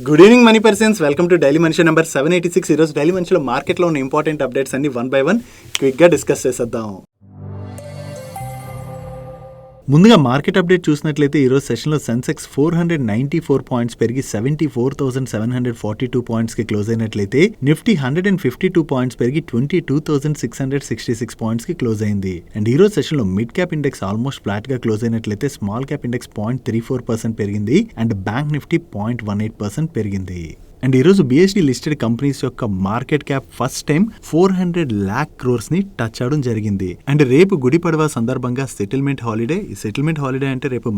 Good evening money persons, welcome to daily మనిషి number 786. ఈరోజు daily మనిషిలో మార్కెట్లో ఉన్న ఇంపార్టెంట్ అప్డేట్స్ అన్ని వన్ బై వన్ క్విక్గా డిస్కస్ చేసేద్దాం. ముందుగా మార్కెట్ అప్డేట్ చూసినట్లయితే ఈరోజు సెషన్లో సెన్సెక్స్ 494 పాయింట్స్ పెరిగి 74,742 పాయింట్స్కి క్లోజ్ అయినట్లయితే నిఫ్టీ 152 పాయింట్స్ పెరిగి 22,666 పాయింట్స్కి క్లోజ్ అయింది. అండ్ ఈరోజు సెషన్లో మిడ్ క్యాప్ ఇండెక్స్ ఆల్మోస్ట్ ఫ్లాట్గా క్లోజ్ అయినట్లయితే స్మాల్ క్యాప్ ఇండెక్స్ 0.34% పెరిగింది అండ్ బ్యాంక్ నిఫ్టీ 0.18% పెరిగింది. అండ్ ఈరోజు BSE లిస్టెడ్ కంపెనీస్ యొక్క market cap first time 400 lakh crores ని టచ్ అవడం జరిగింది. అండ్ రేపు గుడి పడవ సందర్భంగా సెటిల్మెంట్ హాలిడే. ఈ సెటిల్మెంట్ హాలిడే అంటే రేపు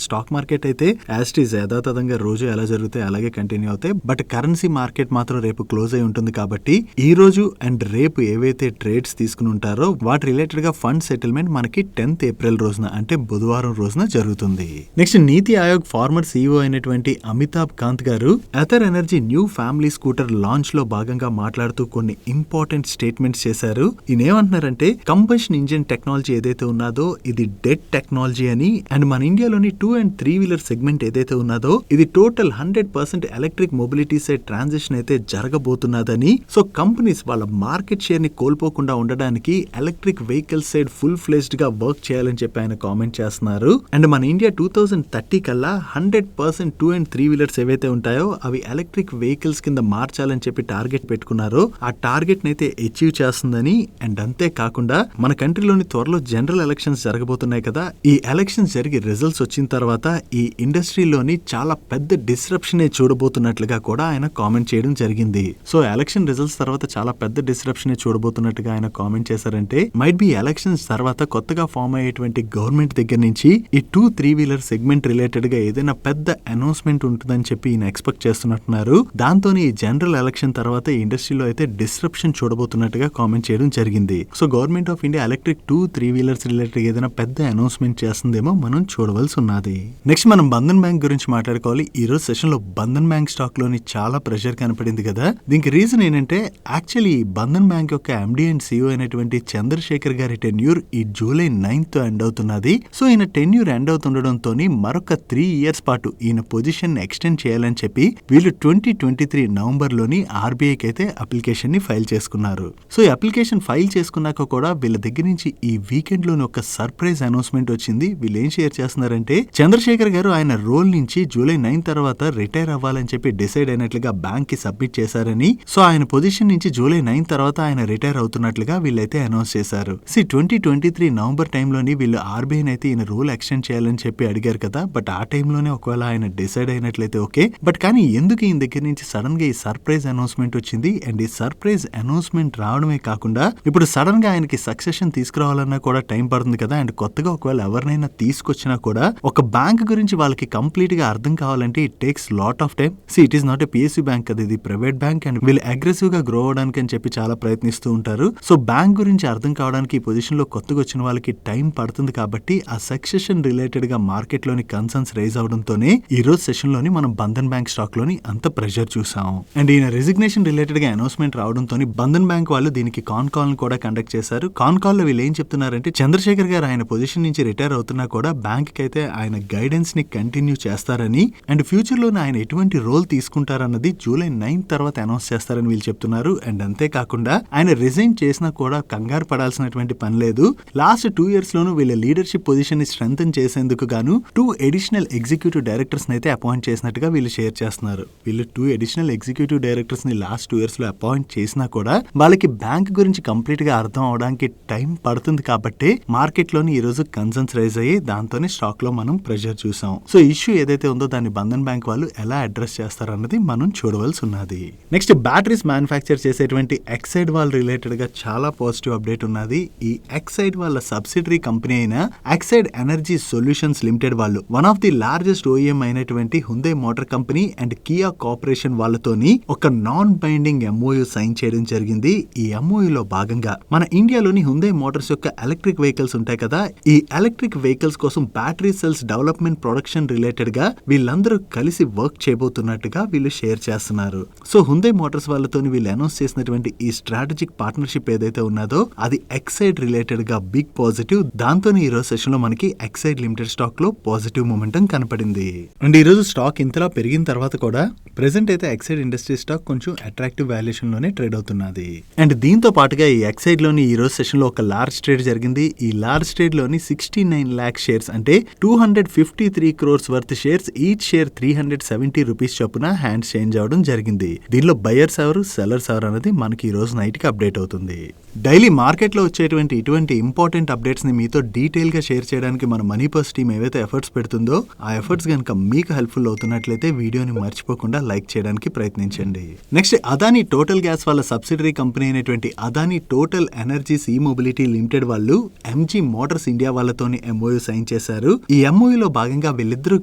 స్టాక్ మార్కెట్ అయితే యాజ్ ఇట్ ఈజ్ యథాతథంగా రోజు ఎలా జరుగుతాయి అలాగే కంటిన్యూ అవుతాయి. బట్ కరెన్సీ మార్కెట్ మాత్రం రేపు క్లోజ్ అయి ఉంటుంది కాబట్టి ఈ రోజు అండ్ రేపు ఏవైతే ట్రేడ్స్ తీసుకుని ఉంటారో వాటి రిలేటెడ్ గా ఫండ్ సెటిల్మెంట్ మనకి 10th April రోజున అంటే బుధవారం రోజున జరుగుతుంది. నెక్స్ట్ నీతి ఆయోగ్ ఫార్మర్ CEO అయినటువంటి అమితాబ్ కాంత్ గారు other energy new family scooter launch లో భాగంగా మాట్లాడుతూ కొన్ని ఇంపార్టెంట్ స్టేట్మెంట్స్ చేశారు. ఈయన ఏమంటున్నారంటే కంబషన్ ఇంజిన్ టెక్నాలజీ ఏదైతే ఉన్నదో ఇది డెడ్ టెక్నాలజీ అని, అండ్ మన ఇండియాలోని 2 and 3 వీలర్ సెగ్మెంట్ ఏదైతే ఉన్నదో ఇది total 100% electric mobility side transition అయితే జరగబోతున్నదని, సో కంపెనీస్ వాళ్ళ మార్కెట్ షేర్ ని కోల్పోకుండా ఉండడానికి electric vehicle side full fledged గా వర్క్ చేయాలని చెప్పి ఆయన కామెంట్ చేస్తున్నారు. అండ్ మన ఇండియా 2030 కల్లా 100% 2 and 3 వీలర్స్ ఏవైతే ఉంటాయో అవి ఎలక్ట్రిక్ వెహికల్స్ కింద మార్చాలని చెప్పి టార్గెట్ పెట్టుకున్నారు. ఆ టార్గెట్ నైతే అచీవ్ చేస్తుందని, అండ్ అంతే కాకుండా మన కంట్రీలోని త్వరలో జనరల్ ఎలక్షన్స్ జరగబోతున్నాయి కదా, ఈ ఎలక్షన్స్ జరిగి రిజల్ట్స్ వచ్చిన తర్వాత ఈ ఇండస్ట్రీలోని చాలా పెద్ద డిస్రప్షన్ చూడబోతున్నట్లుగా కూడా ఆయన కామెంట్ చేయడం జరిగింది. సో ఎలక్షన్ రిజల్ట్స్ తర్వాత చాలా పెద్ద డిస్రప్షన్ చూడబోతున్నట్టుగా ఆయన కామెంట్ చేశారంటే మైట్ బి ఎలక్షన్స్ తర్వాత కొత్తగా ఫామ్ అయ్యేటువంటి గవర్నమెంట్ దగ్గర నుంచి ఈ 2-3 వీలర్ సెగ్మెంట్ రిలేటెడ్ గా ఏదైనా పెద్ద అనౌన్స్మెంట్ ఉంటుందని చెప్పి ఈయన ఎక్స్పెక్ట్ చేస్తున్నట్టున్నారు. దాంతో ఈ జనరల్ ఎలక్షన్ తర్వాత ఈ ఇండస్ట్రీలో అయితే డిస్రప్షన్ చూడబోతున్నట్టుగా కామెంట్ చేయడం జరిగింది. So government of India electric 2-3 wheelers related ఏదైనా పెద్ద అనౌన్స్మెంట్ చేస్తుందేమో మనం చూడవలసి ఉన్నది. నెక్స్ట్ మనం బంధన్ బ్యాంక్ గురించి మాట్లాడుకోవాలి. ఈ రోజు సెషన్ లో బంధన్ బ్యాంక్ స్టాక్ లోని చాలా ప్రెషర్ కనపడింది కదా. దీనికి రీజన్ ఏంటంటే యాక్చువల్లీ బంధన్ బ్యాంక్ యొక్క MD and CEO అయినటువంటి చంద్రశేఖర్ గారి టెన్యూర్ ఈ July 9th ఎండ్ అవుతున్నది. సో ఈయన టెన్యూర్ ఎండ్ అవుతుండడంతో మరొక 3 years పాటు ఈయన పొజిషన్ ఎక్స్టెండ్ చేయాలని చెప్పి వీళ్ళు 2023 నవంబర్ లోని RBIకి అయితే అప్లికేషన్ ని ఫైల్ చేసుకున్నారు. సో ఈ అప్లికేషన్ ఫైల్ చేసుకున్నాక కూడా వీళ్ళ దగ్గర నుంచి ఈ వీకెండ్ లోని ఒక సర్ప్రైజ్ అనౌన్స్మెంట్ వచ్చింది. వీళ్ళు ఏం షేర్ చేస్తున్నారంటే చంద్రశేఖర్ గారు ఆయన రోల్ నుంచి July 9 తర్వాత రిటైర్ అవ్వాలని చెప్పి డిసైడ్ అయినట్లుగా బ్యాంక్ కి సబ్మిట్ చేశారని, సో ఆయన పొజిషన్ నుంచి July 9 తర్వాత ఆయన రిటైర్ అవుతున్నట్లుగా వీళ్ళైతే అనౌన్స్ చేశారు. 2023 నవంబర్ టైంలోని వీళ్ళు RBI అయితే ఈయన రోల్ ఎక్స్టెండ్ చేయాలని చెప్పి అడిగారు కదా, బట్ ఆ టైంలోనే ఒకవేళ ఆయన డిసైడ్ అయినట్లయితే ఓకే, బట్ కానీ ఎందుకు ఈయన దగ్గర నుంచి సడన్ గా ఈ సర్ప్రైజ్ అనౌన్స్మెంట్ వచ్చింది. అండ్ ఈ సర్ప్రైజ్ అనౌన్స్మెంట్ రావడమే కాకుండా ఇప్పుడు సడన్ గా ఆయనకి సక్సెషన్ తీసుకురావాలన్నా కూడా టైం పడుతుంది కదా, అండ్ కొత్తగా ఒకవేళ ఎవరినైనా తీసుకొచ్చినా కూడా ఒక బ్యాంక్ గురించి వాళ్ళకి కంప్లీట్ గా అర్థం కావాలంటే it takes lot of time. It is not a PSU bank కదా, ఇది ప్రైవేట్ బ్యాంక్, అండ్ వీళ్ళు అగ్రెసివ్ గా గ్రో అవడానికి అని చెప్పి చాలా ప్రయత్నిస్తూ ఉంటారు. సో బ్యాంక్ గురించి అర్థం కావడానికి ఈ పొజిషన్ లో కొత్తగా వచ్చిన వాళ్ళకి టైం పడుతుంది కాబట్టి ఆ సక్సెషన్ రిలేటెడ్ గా మార్కెట్ లోని కన్సర్న్స్ రైజ్ అవడంతోనే ఈ రోజు సెషన్ లోని మనం బంధన్ బ్యాంక్ స్టాక్ లోని అంత ప్రెషర్ చూసాం. అండ్ ఈయన రిజిగ్నేషన్ రిలేటెడ్ గా అనౌన్స్మెంట్ రావడంతో బంధన్ బ్యాంక్ వాళ్ళు దీనికి కాన్ కాల్ కూడా కండక్ట్ చేశారు. కాన్ కాల్ లో వీళ్ళు ఏం చెప్తున్నారంటే చంద్రశేఖర్ గారు ఆయన పొజిషన్ నుంచి రిటైర్ అవుతున్నా కూడా బ్యాంక్ కి అయితే ఆయన గైడెన్స్ ని కంటిన్యూ చేస్తారని, అండ్ ఫ్యూచర్ లో ఆయన ఎటువంటి రోల్ తీసుకుంటారన్నది July 9 తర్వాత అనౌన్స్ చేస్తారని వీళ్ళు చెప్తున్నారు. అండ్ అంతేకాకుండా ఆయన రిజైన్ చేసినా కూడా కంగారు పడాల్సినటువంటి పని లేదు. లాస్ట్ 2 years లోనూ వీళ్ళ లీడర్షిప్ పొజిషన్ ని స్ట్రెంథెన్ చేసేందుకు గాను 2 additional ఎగ్జిక్యూటివ్ డైరెక్టర్స్ అయితే అపాయింట్ చేసినట్టుగా వీళ్ళు షేర్ చేస్తున్నారు. వీళ్ళు 2 additional ఎగ్జిక్యూటివ్ డైరెక్టర్స్ ని లాస్ట్ 2 years లో అపాయింట్ చేసినా కూడా వాళ్ళకి బ్యాంక్ గురించి కంప్లీట్ గా అర్థం అవడానికి టైం పడుతుంది కాబట్టి మార్కెట్ లోని ఈ రోజు కన్సర్న్స్ రైజ్ అయ్యి దాంతోనే స్టాక్ లో మనం ప్రెషర్ చూసాం. సో ఇష్యూ ఏదైతే ఉందో దాన్ని బంధన్ బ్యాంక్ వాళ్ళు ఎలా అడ్రస్ చేస్తారన్నది మనం చూడవలసి ఉన్నది. నెక్స్ట్ బ్యాటరీస్ మ్యానుఫ్యాక్చర్ చేసేటువంటి ఎక్సైడ్ వాళ్ళ రిలేటెడ్ గా చాలా పాజిటివ్ అప్డేట్ ఉన్నది. ఈ ఎక్సైడ్ వాళ్ళ సబ్సిడరీ కంపెనీ అయిన ఎక్సైడ్ ఎనర్జీ సొల్యూషన్స్ లిమిటెడ్ వాళ్ళు one of the largest OEM అయినటువంటి Hyundai motor company and Kia corporation వాళ్ళతోని ఒక నాన్ బైండింగ్ MOU సైన్ చేయడం జరిగింది. ఈ MOU లో భాగంగా మన ఇండియాలోని హుండై మోటార్స్ యొక్క ఎలక్ట్రిక్ వెహికల్స్ ఉంటాయి కదా, ఈ ఎలక్ట్రిక్ వెహికల్స్ కోసం battery cells development production related గా వీళ్ళందరూ కలిసి వర్క్ చేయబోతున్నట్టుగా వీళ్ళు షేర్ చేస్తున్నారు. సో హుండై మోటార్స్ వాళ్ళతో వీళ్ళు అనౌన్స్ చేసినటువంటి ఈ స్ట్రాటజిక్ పార్ట్నర్షిప్ ఏదైతే ఉన్నదో అది ఎక్సైడ్ రిలేటెడ్ గా బిగ్ పాజిటివ్. దాంతో ఈ రోజు సెషన్ లో మనకి ఎక్సైడ్ లిమిటెడ్ స్టాక్ లో పాజిటివ్ మొమెంటం కనపడింది. అండ్ ఈ రోజు స్టాక్ ఇంతలా పెరిగిన తర్వాత కూడా ప్రెసెంట్ అయితే ఎక్సైడ్ ఇండస్ట్రీ స్టాక్ కొంచెం అట్రాక్టివ్ వాల్యుయేషన్ లోనే ట్రేడ్ అవుతున్నది. అండ్ దీంతో పాటుగా ఈ ఎక్సైడ్ లోని ఈ రోజు సెషన్ లో ఒక లార్జ్ ట్రేడ్ జరిగింది. ఈ లార్జ్ ట్రేడ్ లోని 69 lakh షేర్స్ అంటే 253 crores worth shares each share 370 rupees చొప్పున హ్యాండ్ చేంజ్ అవడం జరిగింది. దీనిలో బయర్స్ ఎవరు సెల్లర్స్ ఎవరు అనేది మనకి ఈ రోజు నైట్ కి అప్డేట్ అవుతుంది. డైలీ మార్కెట్ లో వచ్చేటువంటి ఇటువంటి ఇంపార్టెంట్ అప్డేట్స్ ని మీతో డీటెయిల్ గా షేర్ చేయడానికి మన మనీ పర్స్ టీమ్ ఏవైతే ఎఫర్ట్స్ పెడుతుందో ఆ ఎఫర్ట్స్ కనుక మీకు హెల్ప్ఫుల్ అవుతున్నట్లయితే వీడియోని మర్చిపోకుండా లైక్ చేయడానికి ప్రయత్నించండి. నెక్స్ట్ అదానీ టోటల్ గ్యాస్ వాళ్ళ సబ్సిడరీ కంపెనీ అయినటువంటి అదానీ టోటల్ ఎనర్జీస్ ఈ మొబిలిటీ లిమిటెడ్ వాళ్ళు ఎంజీ మోటార్స్ ఇండియా వాళ్ళతోని ఎంఓయూ సైన్ చేశారు. ఈ ఎంఓయూలో భాగంగా వీళ్ళిద్దరూ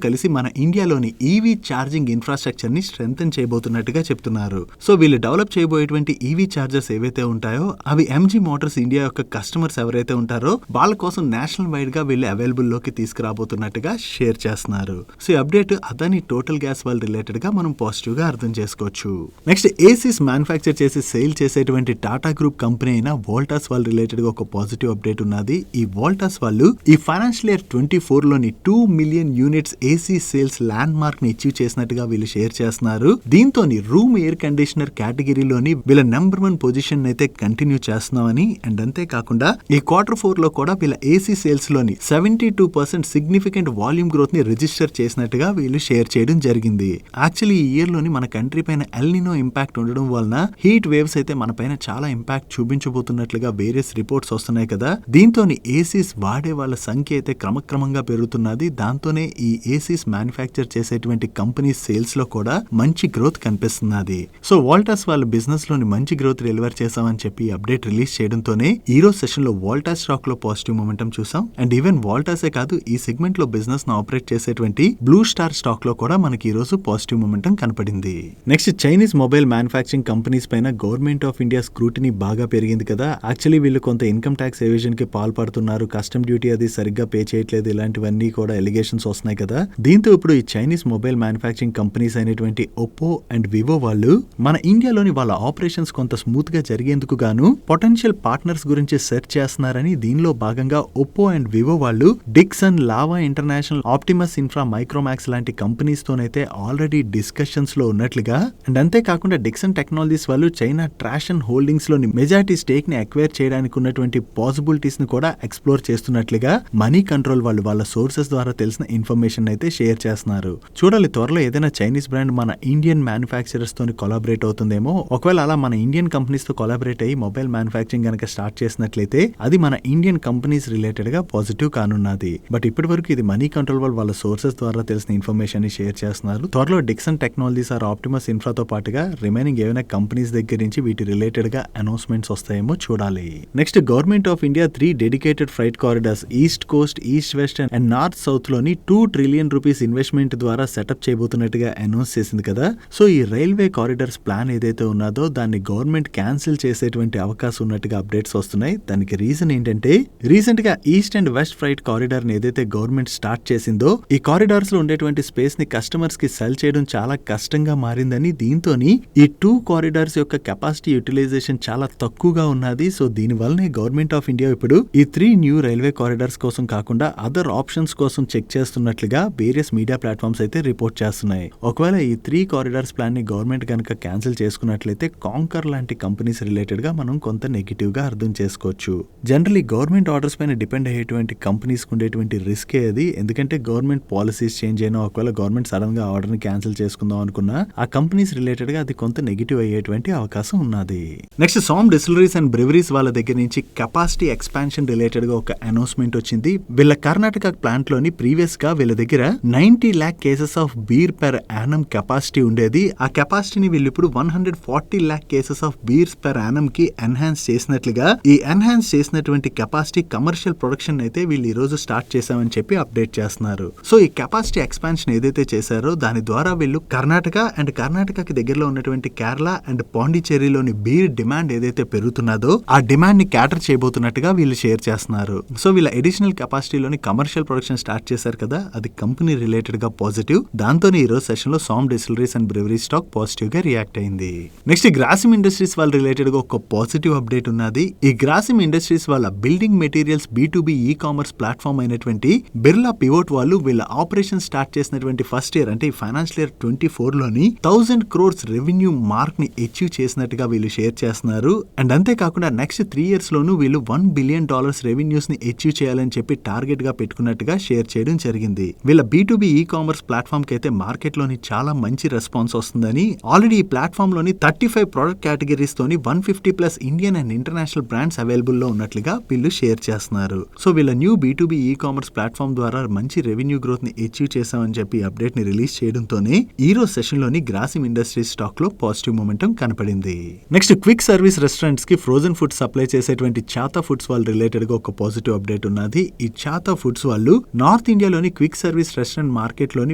కలిసి మన ఇండియాలోని ఈవీ ఛార్జింగ్ ఇన్ఫ్రాస్ట్రక్చర్ ని స్ట్రెంథెన్ చేయబోతున్నట్టుగా చెప్తున్నారు. సో వీళ్ళు డెవలప్ చేయబోయేటువంటి ఈవీ ఛార్జర్స్ ఏవైతే ఉంటాయో అవి ఎంజీ మోటార్స్ ఇండియా యొక్క కస్టమర్స్ ఎవరైతే ఉంటారో వాళ్ళ కోసం నేషనల్ వైడ్ గా వీళ్ళు అవైలబుల్ లోకి తీసుకురాబోతున్నట్టుగా షేర్ చేస్తున్నారు. సో ఈ అప్డేట్ అదానీ టోటల్ గ్యాస్ వాళ్ళ రిలేటెడ్ గా మనం పాజిటివ్ గా అర్థం చేసుకోవచ్చు. నెక్స్ట్ ఏసీస్ మ్యానుఫ్యాక్చర్ చేసి సేల్ చేసేటువంటి టాటా గ్రూప్ కంపెనీ అయిన వోల్టాస్ వాళ్ళ రిలేటెడ్ గా ఒక పాజిటివ్ అప్డేట్ ఉన్నది. ఈ వోల్టాస్ వాళ్ళు ఈ ఫైనాన్షియల్ ఇయర్ 24 లోని 2 million units AC sales land mark ని అచీవ్ చేసినట్టుగా వీళ్ళు షేర్ చేస్తున్నారు. దీంతో రూమ్ ఎయిర్ కండిషనర్ కేటగిరీలోని వీళ్ళ నెంబర్ 1 పొజిషన్ అయితే కంటిన్యూ చేస్తున్నామని అండ్ అంతేకాకుండా ఈ Q4 లో కూడా వీళ్ళ ఏసీ సేల్స్ లోని 72% సిగ్నిఫికెంట్ వాల్యూమ్ గ్రోత్ ని రిజిస్టర్ చేసినట్టుగా వీళ్ళు షేర్ చేయడం జరిగింది. యాక్చువల్లీ ఈ ఇయర్ లోని మన కంట్రీ పైన ఎల్నినో ఇంపాక్ట్ ఉండడం వలన హీట్ వేవ్స్ అయితే మన పైన చాలా ఇంపాక్ట్ చూపించబోతున్నట్లుగా వేరియస్ రిపోర్ట్స్ వస్తున్నాయి కదా. దీంతో ఏసీస్ వాడే వాళ్ళ సంఖ్య అయితే క్రమక్రమంగా పెరుగుతున్నది. దాంతోనే ఈ ఏసీస్ మ్యానుఫ్యాక్చర్ చేసేటువంటి కంపెనీ సేల్స్ లో కూడా మంచి గ్రోత్ కనిపిస్తున్నది. సో వోల్టాస్ వాళ్ళ బిజినెస్ లోని మంచి గ్రోత్ డెలివర్ చేసామని చెప్పి అప్డేట్ రిలీజ్ చేయడంతోనే ఈ రోజు సెషన్ లో వోల్టాస్ స్టాక్ లో పాజిటివ్ మొమెంటం చూసాం. అండ్ ఈవెన్ వోల్టాసే కాదు ఈ సెగ్మెంట్ లో బిజినెస్ ను ఆపరేట్ చేసేటువంటి బ్లూ స్టార్ స్టాక్ లో కూడా మనకి ఈ రోజు పాజిటివ్ మొమెంటం కనపడింది. Next Chinese mobile manufacturing companies పైన గవర్నమెంట్ ఆఫ్ ఇండియా స్క్రూటినీ బాగా పెరిగింది కదా. యాక్చువల్లీ వీళ్ళు కొంత ఇన్కమ్ ట్యాక్స్ ఎవేజన్ కి పాల్పడుతున్నారు, కస్టమ్ డ్యూటీ అది సరిగ్గా పే చేయట్లేదు, ఇలాంటివన్నీ కూడా ఎలిగేషన్స్ వస్తున్నాయి కదా. దీంతో ఇప్పుడు ఈ చైనీస్ మొబైల్ మ్యానుఫ్యాక్చరింగ్ కంపెనీస్ అయినటువంటి ఒప్పో అండ్ వివో వాళ్ళు మన ఇండియాలోని వాళ్ళ ఆపరేషన్స్ కొంత స్మూత్ గా జరిగేందుకు గాను పొటెన్షియల్ పార్ట్నర్స్ గురించి సెర్చ్ చేస్తున్నారని దీనిలో భాగంగా ఒప్పో అండ్ వివో వాళ్ళు Dixon, lava international, Optimus infra, Micromax లాంటి కంపెనీస్ తోనైతే ఆల్రెడీ డిస్కషన్స్ లో ఉన్నట్లుగా అండ్ అంతేకాకుండా డిక్సన్ టెక్నాలజీస్ వాళ్ళు చైనా ట్రాషన్ హోల్డింగ్స్ లోని మెజారిటీ స్టేక్ ని అక్వైర్ చేయడానికి ఉన్నటువంటి పాసిబిలిటీస్ ని కూడా ఎక్స్ప్లోర్ చేస్తున్నట్లుగా మనీ కంట్రోల్ వాళ్ళు వాళ్ళ సోర్సెస్ ద్వారా తెలిసిన ఇన్ఫర్మేషన్ అయితే షేర్ చేస్తున్నారు. చూడాలి త్వరలో ఏదైనా చైనీస్ బ్రాండ్ మన ఇండియన్ మ్యానుఫ్యాక్చరర్స్ తోని కొలాబరేట్ అవుతుందేమో. ఒకవేళ అలా మన ఇండియన్ కంపెనీస్ తో కొలాబరేట్ అయ్యి మొబైల్ మ్యానుఫ్యాక్చరింగ్ కనుక స్టార్ట్ చేసినట్లయితే అది మన ఇండియన్ కంపెనీస్ రిలేటెడ్ గా పాజిటివ్ కానున్నది. బట్ ఇప్పటి వరకు ఇది మనీ కంట్రోల్ వాళ్ళ సోర్సెస్ ద్వారా తెలిసిన ఇన్ఫర్మేషన్ ని షేర్ చేస్తున్నారు. త్వరలో డిక్సన్ టెక్నాలజీస్ ఆర్ ఆప్టిమస్ ఇన్ఫ్రాతో పాటుగా రిమైనింగ్ ఏమైనా కంపెనీస్ దగ్గర నుంచి వీటి రిలేటెడ్ గా అనౌన్స్మెంట్స్ వస్తాయేమో చూడాలి. Next government of India 3 dedicated freight corridors east coast, east west and north south లోని 2 trillion రూపీస్ ఇన్వెస్ట్మెంట్ ద్వారా సెటప్ చేయబోతున్నట్టుగా అనౌన్స్ చేసింది కదా. సో ఈ రైల్వే కారిడార్స్ ప్లాన్ ఏదైతే ఉన్నదో దాన్ని గవర్నమెంట్ క్యాన్సిల్ చేసేటువంటి అవకాశం ఉన్నట్టుగా అప్డేట్స్ వస్తున్నాయి. దానికి రీజన్ ఏంటంటే రీసెంట్ గా east and west freight corridor ని ఏదైతే గవర్నమెంట్ స్టార్ట్ చేసిందో ఈ కారిడార్స్ లో ఉండేటువంటి స్పేస్ ని కస్టమర్స్ కి సెల్ చేయడం చాలా కష్టంగా మారిందని, దీంతోని ఈ 2 కారిడార్స్ యొక్క కెపాసిటీ యూటిలైజేషన్ చాలా తక్కువగా ఉన్నది. సో దీని వల్లనే గవర్నమెంట్ ఆఫ్ ఇండియా ఇప్పుడు ఈ 3 న్యూ రైల్వే కారిడార్స్ కోసం కాకుండా అదర్ ఆప్షన్స్ కోసం చెక్ చేస్తున్నట్లుగా వేరియస్ మీడియా ప్లాట్ఫామ్స్ అయితే రిపోర్ట్ చేస్తున్నాయి. ఒకవేళ ఈ 3 కారిడార్స్ ప్లాన్ ని గవర్నమెంట్ కనుక క్యాన్సిల్ చేసుకున్నట్లయితే కాంకర్ లాంటి కంపెనీస్ రిలేటెడ్ గా మనం కొంత నెగిటివ్ గా అర్థం చేసుకోవచ్చు. జనరల్లీ గవర్నమెంట్ ఆర్డర్స్ పైన డిపెండ్ అయ్యేటువంటి కంపెనీస్ ఉండేటువంటి రిస్క్ అది. ఎందుకంటే గవర్నమెంట్ పాలసీస్ చేంజ్ అయినా ఒకవేళ గవర్నమెంట్ సడన్ గా ఆర్డర్ ని క్యాన్సిల్ చేసుకుందాం అనుకున్నా ఆ కంపెనీస్ రిలేటెడ్ గా అది కొంత నెగిటివ్ అయ్యేటువంటి అవకాశం ఉన్నది. Next Som distilleries and breweries వాళ్ళ దగ్గర నుంచి కెపాసిటీ ఎక్స్పాన్షన్ రిలేటెడ్ గా ఒక అనౌన్స్మెంట్ వచ్చింది. వీళ్ళ కర్ణాటక ప్లాంట్ లోని ప్రీవియస్ గా వీళ్ళ దగ్గర 90 lakh cases of beer per Yanam capacity ఉండేది. ఆ కెపాసిటీని వీళ్ళు ఇప్పుడు 140 lakh cases of bears per Yanam కి ఎన్హాన్స్ చేసినట్లుగా ఈ ఎన్హాన్స్ చేసినటువంటి కెపాసిటీ కమర్షియల్ ప్రొడక్షన్ అయితే వీళ్ళు ఈ రోజు స్టార్ట్ చేశామని చెప్పి అప్డేట్ చేస్తున్నారు. సో ఈ కెపాసిటీ ఎక్స్పాన్షన్ ఏదైతే చేశారో దాని ద్వారా వీళ్ళు కర్ణాటక అండ్ కర్ణాటకకి దగ్గరలో ఉన్నటువంటి కేరళ అండ్ పాండిచేరిలోని బీర్ డిమాండ్ ఏదైతే పెరుగుతున్నదో ఆ డిమాండ్ ని క్యాటర్ చేయబోతున్నట్టుగా వీళ్ళు షేర్ చేస్తున్నారు. సో వీళ్ళ అడిషనల్ కెపాసిటీలోని కమర్షియల్ ప్రొడక్షన్ స్టార్ట్ చేశారు కదా, అది కంపెనీ రిలేటెడ్ గా పాజిటివ్. దాంతోనే ఈ రోజు సెషన్ లో Som distilleries and brewery stock positive గా రియాక్ట్ అయింది. నెక్స్ట్ గ్రాసిమ్ ఇండస్ట్రీస్ వాళ్ళ రిలేటెడ్ గా ఒక పాజిటివ్ అప్డేట్ ఉన్నది. ఈ గ్రాసిమ్ ఇండస్ట్రీస్ వాళ్ళ building materials B2B e commerce platform అయినటువంటి బిర్లా పివోట్ వాళ్ళు వీళ్ళ ఆపరేషన్ స్టార్ట్ చేసినటువంటి ఫస్ట్ ఇయర్ అంటే ఈ ఫైనాన్షియల్ ఇయర్ 24 లోని 1000 crores రెవెన్యూ మార్క్ ని అచీవ్ చేసినట్టుగా వీళ్ళు షేర్ చేస్తున్నారు. అండ్ అంతేకాకుండా నెక్స్ట్ 3 years లోనూ వీళ్ళు $1 billion రెవెన్యూస్ ని అచీవ్ చేయాలని చెప్పి టార్గెట్ గా పెట్టుకున్నట్టుగా షేర్ చేయడం జరిగింది. వీళ్ళ B2B ఈ-కామర్స్ ప్లాట్ఫామ్ కి అయితే మార్కెట్ లోని చాలా మంచి రెస్పాన్స్ వస్తుందని, ఆల్రెడీ ఈ ప్లాట్ఫామ్ లోని 35 ప్రొడక్ట్ కేటగిరీస్ తోని 150+ Indian and international brands available లో ఉన్నట్లుగా వీళ్ళు షేర్ చేస్తున్నారు. సో వీళ్ళ న్యూ B2B ఈ-కామర్స్ ప్లాట్ఫామ్ ద్వారా మంచి రెవెన్యూ గ్రోత్ ని అచీవ్ చేశామని చెప్పి అప్డేట్ ని రిలీజ్ చేయడంతోనే ఈ రోజు సెషన్ లోని గ్రాసిమ్ ఇండస్ట్రీస్ స్టాక్ లో పాజిటివ్ మొమెంటం కనపడింది. నెక్స్ట్ క్విక్ సర్వీస్ రెస్టారెంట్స్ కి ఫ్రోజన్ ఫుడ్ సప్లై చేసేటువంటి చాతా ఫుడ్స్ వాళ్ళు రిలేటెడ్ గా ఒక పాజిటివ్ అప్డేట్ ఉన్నది. ఈ చాతా ఫుడ్స్ వాళ్ళు నార్త్ ఇండియాలోని క్విక్ సర్వీస్ రెస్టారెంట్ మార్కెట్ లోని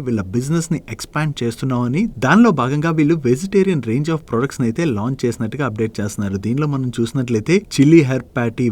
వీళ్ళ బిజినెస్ ని ఎక్స్పాండ్ చేస్తున్నామని, దానిలో భాగంగా వీళ్ళు వెజిటేరియన్ రేంజ్ ఆఫ్ ప్రొడక్ట్స్ అయితే లాంచ్ చేసినట్టుగా అప్డేట్ చేస్తున్నారు. దీనిలో మనం చూసినట్లయితే chilli herb patty,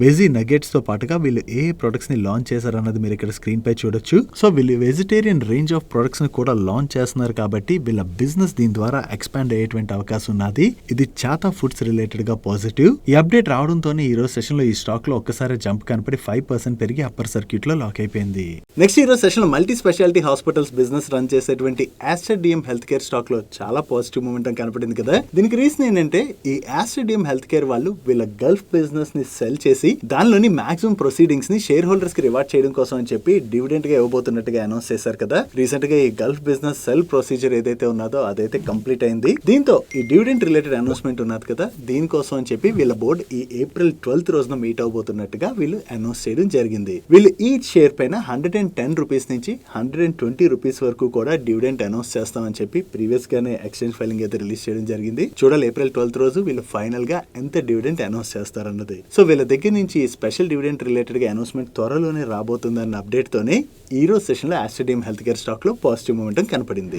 veggie nuggets తో పాటుగా వీళ్ళు ఏ ప్రొడక్ట్స్ ని లాంచ్ చేశారన్నది మీరు ఇక్కడ స్క్రీన్ పై చూడొచ్చు. సో వీళ్ళు వెజిటేరియన్ రేంజ్ ఆఫ్ ప్రొడక్ట్స్ ని కూడా లాంచ్ చేస్తున్నారు కాబట్టి వీళ్ళ బిజినెస్ దీని ద్వారా ఎక్స్పాండ్ అయ్యేటువంటి అవకాశం ఉన్నది. ఇది చాతా ఫుడ్స్ రిలేటెడ్ గా పాజిటివ్. ఈ అప్డేట్ రావడంతోనే ఈ రోజు సెషన్ లో ఈ స్టాక్ లో ఒక్కసారి జంప్ కనపడి 5% పెరిగి అప్పర్ సర్క్యూట్ లో లాక్ అయిపోయింది. నెక్స్ట్ ఈ రోజు సెషన్ లో multi speciality hospitals business run చేసేటువంటి Aster DM health care stock లో చాలా పాజిటివ్ మూమెంటం కనపడింది కదా. దీనికి రీజన్ ఏంటంటే ఈ ఆస్టర్ డిఎం హెల్త్ కేర్ వాళ్ళు వీళ్ళ గల్ఫ్ బిజినెస్ ని సెల్ చేసి దానిలోని మాక్సిమం ప్రొసీడింగ్స్ ని షేర్ హోల్డర్స్ కి రివార్డ్ చేయడం కోసం అని చెప్పి డివిడెంట్ గా ఇవ్వబోతున్నట్టుగా అనౌన్స్ చేశారు కదా. రీసెంట్ గా ఈ గల్ఫ్ బిజినెస్ సెల్ ప్రొసీజర్ ఏదైతే ఉన్నదో అదైతే కంప్లీట్ అయింది. దీంతో ఈ డివిడెంట్ రిలేటెడ్ అనౌన్స్మెంట్ ఉన్నది కదా, దీనికోసం అని చెప్పి వీళ్ళ బోర్డు ఈ April 12th రోజున మీట్ అవబోతున్నట్టుగా వీళ్ళు అనౌన్స్ చేయడం జరిగింది. వీళ్ళు ఈచ్ షేర్ పైన 110 రూపీస్ నుంచి 120 రూపీస్ వరకు కూడా డివిడెంట్ అనౌన్స్ చేస్తామని చెప్పి ప్రీవియస్ గానే ఎక్స్చేంజ్ ఫైలింగ్ అయితే రిలీజ్ చేయడం జరిగింది. చూడాలి April 12th రోజు వీళ్ళు ఫైనల్ గా ఎంత డివిడెంట్ అనౌన్స్ చేస్తారన్నది. సో వీళ్ళ దగ్గర నుంచి స్పెషల్ డివిడెంట్ రిలేటెడ్ గా అనౌన్స్మెంట్ త్వరలోనే రాబోతుందన్న అప్డేట్ తోనే ఈ రోజు సెషన్ లో Aster DM health care stock లో పాజిటివ్ మూమెంటం కనపడింది.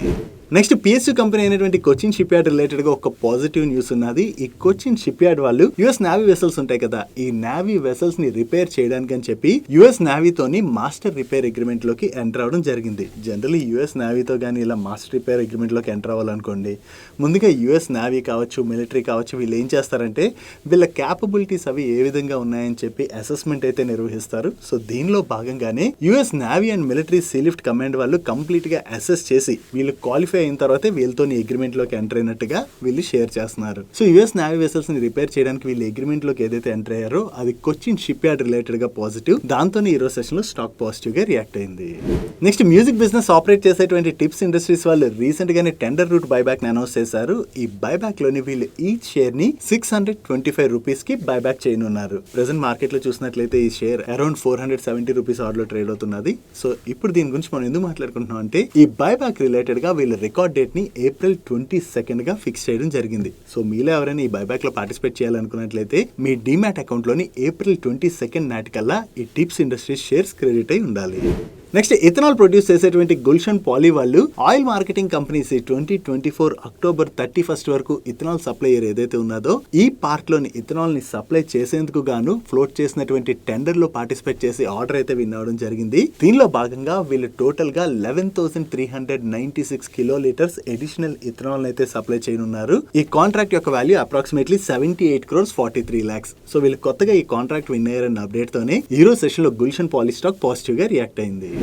నెక్స్ట్ PSU కంపెనీ అయినటువంటి కొచ్చిన్ షిప్ యార్డ్ రిలేటెడ్ గా ఒక పాజిటివ్ న్యూస్ ఉన్నది. ఈ కొచ్చిన్ షిప్ యార్డ్ వాళ్ళు యుఎస్ నేవీ వెసల్స్ ఉంటాయి కదా, ఈ నేవీ వెసల్స్ ని రిపేర్ చేయడానికి అని చెప్పి యుఎస్ నేవీతోని మాస్టర్ రిపేర్ అగ్రిమెంట్ లోకి ఎంటర్ అవడం జరిగింది. జనరల్లీ యుఎస్ నేవీతో కానీ ఇలా మాస్టర్ రిపేర్ అగ్రిమెంట్ లోకి ఎంటర్ అవ్వాలనుకోండి, ముందుగా యుఎస్ నేవీ కావచ్చు, మిలిటరీ కావచ్చు, వీళ్ళు ఏం చేస్తారంటే వీళ్ళ క్యాపబిలిటీస్ అవి ఏ విధంగా ఉన్నాయని చెప్పి అసెస్మెంట్ అయితే నిర్వహిస్తారు. సో దీనిలో భాగంగానే US navy and military sealift command వాళ్ళు కంప్లీట్ గా అసెస్ చేసి వీళ్ళు క్వాలిఫై అయిన తర్వాత వీళ్ళతో అగ్రిమెంట్ లోకి ఎంటర్ అయినట్టుగా వీళ్ళు షేర్ చేస్తున్నారు. సో యుఎస్ నేవీ వెసల్స్ ని రిపేర్ చేయడానికి వీళ్ళు అగ్రిమెంట్ లోకి ఏదైతే ఎంటర్ అయ్యారో అది కొచ్చిన్ షిప్ యార్డ్ రిలేటెడ్ గా పాజిటివ్. దాంతోనే ఈ రోజు సెషన్ లో స్టాక్ పాజిటివ్ గా రియాక్ట్ అయింది. నెక్స్ట్ మ్యూజిక్ బిజినెస్ ఆపరేట్ చేసేటువంటి టిప్స్ ఇండస్ట్రీస్ వాళ్ళు రీసెంట్ గానే టెండర్ రూట్ బైబ్యాక్ ని అనౌన్స్ చేశారు. ఈ బైబ్యాక్ లోని వీళ్ళు ఈచ్ షేర్ ని 625 రూపీస్ కి బైబ్యాక్ చేయనున్నారు. ప్రెసెంట్ మార్కెట్ లో చూసినట్లయితే ఈ షేర్ అరౌండ్ 470 రూపీస్ ఆర్డర్ లో ట్రేడ్ అవుతున్నది. సో ఇప్పుడు దీని గురించి మనం ఎందుకు మాట్లాడుకుంటున్నాం అంటే ఈ బైబ్యాక్ రిలేటెడ్ గా వీళ్ళ రికార్డ్ డేట్ ని April 22nd గా ఫిక్స్ చేయడం జరిగింది. సో మీలో ఎవరైనా ఈ బైబ్యాక్ లో పార్టిసిపేట్ చేయాలనుకున్నట్లయితే మీ డిమాట్ అకౌంట్ లోని April 22nd నాటికల్లా ఈ టిప్స్ ఇండస్ట్రీస్ షేర్స్ క్రెడిట్ అయి ఉండాలి. నెక్స్ట్ ఇథనాల్ ప్రొడ్యూస్ చేసేటువంటి గుల్షన్ పాలీ వాళ్ళు oil marketing companies 2024 October 31st వరకు ఇథనాల్ సప్లైయర్ ఏదైతే ఉన్నదో ఈ పార్ట్ లోని ఇథనాల్ ని సప్లై చేసేందుకు గాను ఫ్లోట్ చేసినటువంటి టెండర్ లో పార్టిసిపేట్ చేసి ఆర్డర్ అయితే విన్ అవడం జరిగింది. దీనిలో భాగంగా వీళ్ళు టోటల్ గా 11,396 కిలోలీటర్స్ అడిషనల్ ఇథనాల్ అయితే సప్లై చేయనున్నారు. ఈ కాంట్రాక్ట్ యొక్క value approximately 78 crores 43 lakhs. So వీళ్ళు కొత్తగా ఈ కాంట్రాక్ట్ విన్ అయ్యారన్న అప్డేట్ తోనే ఈ రోజు సెషన్ లో గుల్షన్ పాలీ స్టాక్ పాజిటివ్ గా రియాక్ట్ అయింది.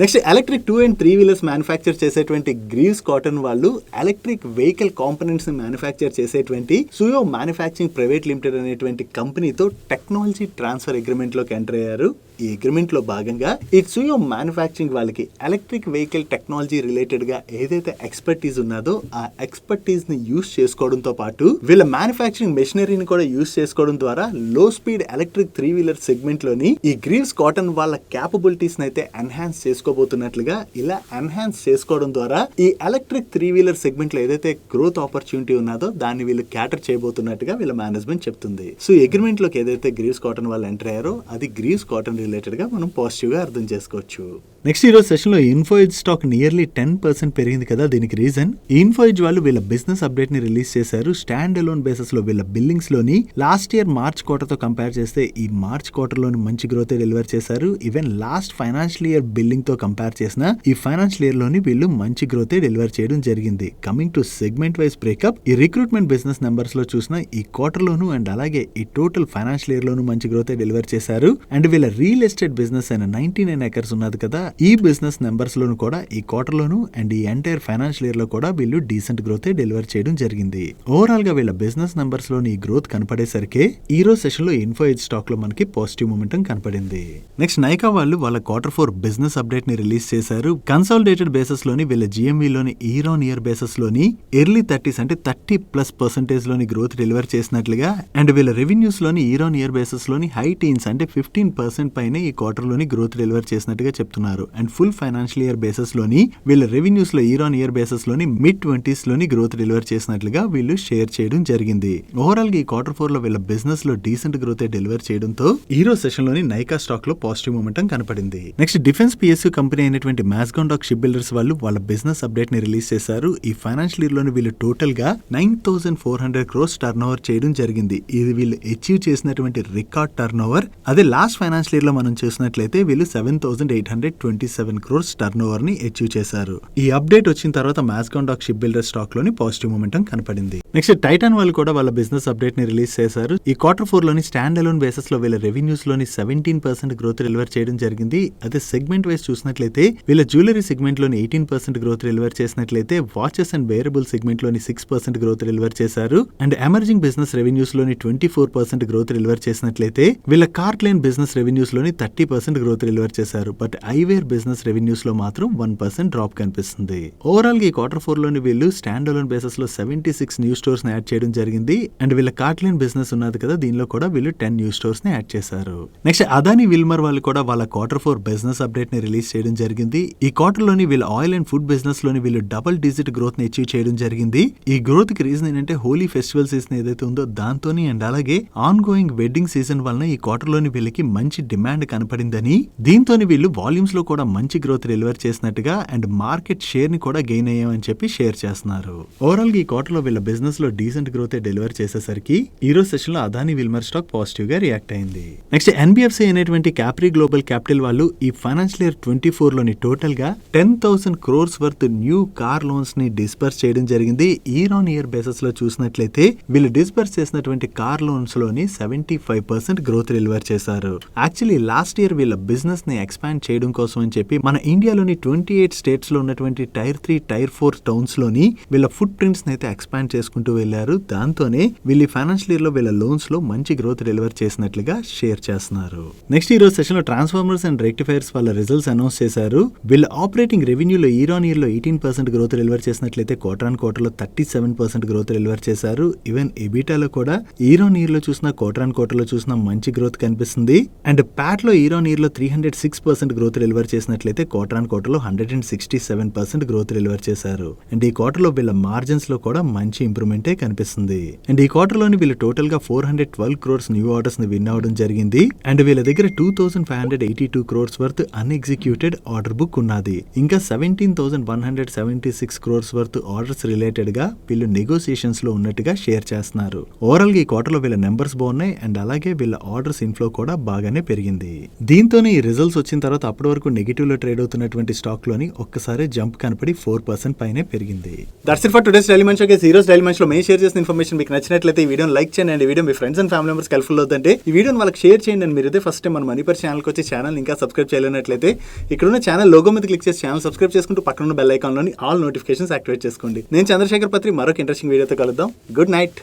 Next electric 2 and 3 wheelers manufacture చేసేటువంటి గ్రీవ్స్ కాటన్ వాళ్ళు ఎలక్ట్రిక్ వెహికల్ కాంపోనెంట్స్ ని మ్యానుఫ్యాక్చర్ చేసేటువంటి సుయో మ్యానుఫ్యాక్చరింగ్ ప్రైవేట్ లిమిటెడ్ అనేటువంటి కంపెనీతో టెక్నాలజీ ట్రాన్స్ఫర్ అగ్రిమెంట్ లోకి ఎంటర్ అయ్యారు. ఈ అగ్రిమెంట్ లో భాగంగా ఈ సుయో మ్యానుఫ్యాక్చరింగ్ వాళ్ళకి ఎలక్ట్రిక్ వెహికల్ టెక్నాలజీ రిలేటెడ్ గా ఏదైతే ఎక్స్పర్టీస్ ఉన్నదో ఆ ఎక్స్పర్టీస్ ని యూస్ చేసుకోవడంతో పాటు వీళ్ళ మ్యానుఫ్యాక్చరింగ్ మెషినరీని కూడా యూస్ చేసుకోవడం ద్వారా లో స్పీడ్ ఎలక్ట్రిక్ 3 వీలర్ సెగ్మెంట్ లోని ఈ గ్రీవ్స్ కాటన్ వాళ్ళ క్యాపబిలిటీస్ అయితే ఎన్హాన్స్ చేసుకోబోతున్నట్లుగా, ఇలా ఎన్హాన్స్ చేసుకోవడం ద్వారా ఈ ఎలక్ట్రిక్ 3 వీలర్ సెగ్మెంట్ లో ఏదైతే గ్రోత్ ఆపర్చునిటీ ఉన్నదో దాన్ని వీళ్ళు క్యాటర్ చేయబోతున్నట్టుగా వీళ్ళ మేనేజ్మెంట్ చెప్తుంది. సో అగ్రిమెంట్ లోకి ఏదైతే గ్రీవ్స్ కాటన్ వాళ్ళు ఎంటర్ అయ్యారో అది గ్రీవ్స్ కాటన్ రిలేటెడ్ గా మనం పాజిటివ్ గా అర్థం చేసుకోవచ్చు. నెక్స్ట్ ఈ రోజు సెషన్ లో ఇన్ఫోయిజ్ స్టాక్ నియర్లీ 10% పెరిగింది కదా. దీనికి రీజన్ ఇన్ఫోయిజ్ వాళ్ళు వీళ్ళ బిజినెస్ అప్డేట్ ని రిలీజ్ చేశారు. స్టాండ్ అలోన్ బేసిస్ లో వీళ్ళ బిల్లింగ్స్ లోని లాస్ట్ ఇయర్ మార్చ్ క్వార్టర్ తో కంపేర్ చేస్తే ఈ మార్చ్ క్వార్టర్ లోని మంచి గ్రోత్ డెలివర్ చేశారు. Even last financial year billing తో కంపేర్ చేసిన ఈ ఫైనాన్షియల్ ఇయర్ లోని వీళ్ళు మంచి గ్రోత్ డెలివర్ చేయడం జరిగింది. Coming to segment wise breakup, ఈ రిక్రూట్మెంట్ బిజినెస్ నెంబర్స్ లో చూసిన ఈ క్వార్టర్ లోను అండ్ అలాగే ఈ టోటల్ ఫైనాన్షియల్ ఇయర్ లోను మంచి గ్రోత్ డెలివర్ చేశారు. అండ్ వీళ్ళ రియల్ ఎస్టేట్ బిజినెస్ అయిన 99 acres ఉన్నది కదా, ఈ బిజినెస్ నెంబర్స్ లోను కూడా ఈ క్వార్టర్ లోను అండ్ ఈ ఎంటైర్ ఫైనాన్షియల్ ఇయర్ లో కూడా వీళ్ళు డీసెంట్ గ్రోత్ డెలివర్ చేయడం జరిగింది. ఓవరాల్ గా వీళ్ళ బిజినెస్ నెంబర్స్ లోని ఈ గ్రోత్ కనపడేసరికి ఈ రోజు సెషన్ లో ఇన్ఫో ఎడ్జ్ స్టాక్ లో మనకి పాజిటివ్ మూమెంటం కనపడింది. నెక్స్ట్ నైకా వాళ్ళు వాళ్ళ Q4 బిజినెస్ అప్డేట్ ని రిలీజ్ చేశారు. కన్సాలిడేటెడ్ బేసిస్ లోని వీళ్ళ GMV లోని ఇయర్ ఆన్ ఇయర్ బేసిస్ లోని ఎర్లీ 30s అంటే 30+% లోని గ్రోత్ డెలివర్ చేసినట్లుగా అండ్ వీళ్ళ రెవెన్యూస్ లోని ఇయర్ ఆన్ ఇయర్ బేసిస్ లోని హై టీన్స్ అంటే 15% పైన ఈ క్వార్టర్ లోని గ్రోత్ డెలివర్ చేసినట్టుగా చెప్తున్నారు. And full financial year basis లోని వీళ్ళ రెవెన్యూస్ లో ఇయర్ ఆన్ ఇయర్ బేసిస్ లోని mid-20s లోని గ్రోత్ డెలివర్ చేసినట్లుగా వీళ్ళు షేర్ చేయడం జరిగింది. ఓవరాల్ గా ఈ Q4 లో వీళ్ళ బిజినెస్ లో డీసెంట్ గ్రోత్ డెలివర్ చేయడంతో ఈ రోజు సెషన్ లోని నైకా స్టాక్ లో పాజిటివ్ మూమెంటం కనపడింది. నెక్స్ట్ డిఫెన్స్ PSU కంపెనీ అయినటువంటి మ్యాస్గాండాక్ షిప్ బిల్డర్స్ వాళ్ళు వాళ్ళ బిజినెస్ అప్డేట్ ని రిలీజ్ చేశారు. ఈ ఫైనాన్షియల్ ఇయర్ లోని వీళ్ళు టోటల్ గా 9,400 crores టర్న్ ఓవర్ చేయడం జరిగింది. ఇది వీళ్ళు అచీవ్ చేసినటువంటి రికార్డ్ టర్న్ ఓవర్. అదే లాస్ట్ ఫైనాన్షియల్ ఇయర్ లో మనం చూసినట్లయితే వీళ్ళు 7,827 crores టర్న్ ఓవర్ ని అచీవ్ చేశారు. ఈ అప్డేట్ వచ్చిన తర్వాత మ్యాస్గాండాక్ షిప్ బిల్డర్ స్టాక్ లోని పాజిటివ్ మూమెంటం కనపడింది. నెక్స్ట్ టైటాన్ వాళ్ళు కూడా వాళ్ళ బిజినెస్ అప్డేట్ ని రిలీజ్ చేశారు. ఈ Q4 లోని స్టాండ్ అలోన్ బేసిస్ లో వీళ్ళ రెవెన్యూస్ లోని 17% గ్రోత్ డెలివర్ చేయడం జరిగింది. అదే సెగ్మెంట్ వైజ్ చూసినట్లయితే వీళ్ళ జ్యువెలరీ సెగ్మెంట్ లోని 18% గ్రోత్ డెలివర్ చేసినట్లయితే వాచెస్ అండ్ వేరబుల్ సెగ్మెంట్ లోని 6% గ్రోత్ డెలివర్ చేశారు. అండ్ ఎమర్జింగ్ బిజినెస్ రెవెన్యూస్ లోని 24% గ్రోత్ డెలివర్ చేసినట్లయితే వీళ్ళ కార్ట్ లైన్ బిజినెస్ రెవెన్యూస్ లోని 30% గ్రోత్ డెలివర్ చేశారు. బట్ ఐవేర్ బిజినెస్ రెవెన్యూస్ లో మాత్రం 1% డ్రాప్ కనిపిస్తుంది. ఓవరాల్ గా ఈ Q4 లోని వీళ్ళు స్టాండ్ అలోన్ బేసిస్ లో 76 న్యూ స్టోర్స్ ని యాడ్ చేయడం జరిగింది. అండ్ వీళ్ళ కార్ట్ లైన్ బిజినెస్ ఉన్నది కదా, దీనిలో కూడా వీళ్ళు 10 న్యూ స్టోర్స్ ని యాడ్ చేశారు. నెక్స్ట్ అదాని విల్మర్ వాళ్ళు కూడా వాళ్ళ Q4 బిజినెస్ అప్డేట్ ని రిలీజ్ చేయడం జరిగింది. ఈ క్వార్టర్ లోని వీళ్ళ ఆయిల్ అండ్ ఫుడ్ బిజినెస్ లోని వీళ్ళు డబుల్ డిజిట్ గ్రోత్ ని అచీవ్ చేయడం జరిగింది. ఈ గ్రోత్ కి రీజన్ ఏంటంటే హోలీ ఫెస్టివల్ సీజన్ ఏదైతే ఉందో దాంతోని అండ్ అలాగే ఆన్ గోయింగ్ వెడ్డింగ్ సీజన్ వలన ఈ క్వార్టర్ లోని వీళ్ళకి మంచి డిమాండ్ కనపడిందని, దీంతోని వీళ్ళు వాల్యూమ్స్ లో కూడా మంచి గ్రోత్ డెలివర్ చేసినట్టుగా అండ్ మార్కెట్ షేర్ ని కూడా గెయిన్ అయ్యామని చెప్పి షేర్ చేస్తున్నారు. ఓవరాల్ గా ఈ క్వార్టర్ లో వీళ్ళ బిజినెస్ లో డీసెంట్ గ్రోత్ డెలివర్ చేసేసరికి ఈ రోజు సెషన్ లో అదాని విల్మర్ స్టాక్ పాజిటివ్ గా రియాక్ట్ అయింది. నెక్స్ట్ NBFC అయినటువంటి క్యాప్రీ గ్లోబల్ క్యాపిటల్ వాళ్ళు ఈ ఫైనాన్షియల్ ఇయర్ 24 లోని టోటల్ గా 10,000 crores worth new car loans ని డిస్బర్స్ చేయడం జరిగింది. ఇయర్ ఆన్ ఇయర్ బేసిస్ లో చూసినట్లయితే వీళ్ళు డిస్బర్స్ చేసినటువంటి కార్ లోన్స్ లోని 75% గ్రోత్ డెలివర్ చేశారు. యాక్చువల్లీ లాస్ట్ ఇయర్ వీళ్ళ బిజినెస్ ని ఎక్స్పాండ్ చేయడం కోసం అని చెప్పి మన ఇండియాలోని 28 స్టేట్స్ లో ఉన్నటువంటి టైర్ 3, టైర్ 4 టౌన్స్ లోని వీళ్ళ ఫుట్ ప్రింట్స్ అయితే ఎక్స్పాండ్ చేసుకుంటూ వెళ్లారు. దాంతోనే వీళ్ళు ఫైనాన్షియల్ ఇయర్ లో వీళ్ళ లోన్స్ లో మంచి గ్రోత్ డెలివర్ చేసినట్లుగా షేర్ చేస్తున్నారు. నెక్స్ట్ ఈ రోజు సెషన్ లో ట్రాన్స్ఫార్మర్స్ అండ్ రెక్టిఫైర్స్ వాళ్ళ రిజల్ట్స్ అనౌన్స్ చేశారు. వీళ్ళ ఆపరేటింగ్ రెవెన్యూలో ఇయర్ ఆన్ ఇయర్ లో 18% గ్రోత్ డెలివర్ చేసినట్లయితే క్వార్టర్ ఆన్ క్వార్టర్ లో 37% గ్రోత్ డెలివర్ చేశారు. ఈవెన్ ఎబిటాలో కూడా ఇయర్ ఆన్ ఇయర్ లో చూసిన క్వార్టర్ ఆన్ క్వార్టర్ లో చూసిన మంచి గ్రోత్ కనిపిస్తుంది. అండ్ ప్యాట్ లో ఇయర్ ఆన్ ఇయర్ లో 306% గ్రోత్ డెలివర్ చేసినట్లయితే క్వార్టర్ ఆన్ క్వార్టర్ లో 167% గ్రోత్ డెలివర్ చేశారు. అండ్ ఈ క్వార్టర్ లో వీళ్ళ మార్జిన్స్ లో కూడా మంచి ఇంప్రూవ్మెంటే కనిపిస్తుంది. అండ్ ఈ క్వార్టర్ లోని వీళ్ళు టోటల్ గా 412 crores న్యూ ఆర్డర్స్ ని విన్ అవడం జరిగింది. అండ్ వీళ్ళ దగ్గర 2,582 crores వర్త్ అన్ఎగ్జిక్యూటెడ్ ఆర్డర్ బుక్ ఉన్నది. ఇంకా 17,176 crores వర్త్ ఆర్డర్స్ రిలేటెడ్ గా వీళ్ళు నెగోసియేషన్స్ లో ఉన్నట్టుగా షేర్ చేస్తున్నారు. ఓవరాల్ గా ఈ క్వార్టర్ లో వీళ్ళ నెంబర్స్ బాగున్నాయి అండ్ అలాగే వీళ్ళ ఆర్డర్స్ ఇన్ఫ్లో కూడా బాగానే పెరిగింది. దీంతోనే ఈ రిజల్ట్స్ వచ్చిన తర్వాత అప్పటి వరకు నెగిటివ్ లో ట్రేడ్ అవుతున్నటువంటి స్టాక్ లోని ఒక్కసారి జంప్ కనపడి 4% పైనే పెరిగింది. That's it for today's daily munch. ఈ రోజు డైలీ మంచ్ లో మేము షేర్ చేసిన ఇన్ఫర్మేషన్ మీకు నచ్చినట్లయితే ఈ వీడియోని లైక్ చేయండి అండ్ ఈ video me friends and family members helpful అవుతుంటే ఈ వీడియోని వాళ్ళకి షేర్ చేయండి. అండ్ మీరు ఇదే ఫస్ట్ టైం మన మనీపర్ ఛానల్కి వచ్చి ఛానల్ ఇంకా సబ్స్క్రైబ్ చేయలేనట్లయితే ఇక్కడ ఉన్న ఛానల్ లోగో మీద క్లిక్ చేసి ఛానల్ సబ్స్క్రైబ్ చేసుకుంటూ పక్కన ఉన్న బెల్ ఐకాన్ లోని ఆల్ నోటిఫికేషన్స్ యాక్టివేట్ చేసుకోండి. నేను చంద్రశేఖర్ పత్రి మరొక ఇంట్రెస్టింగ్ వీడియోతో కలుద్దాం. Good night.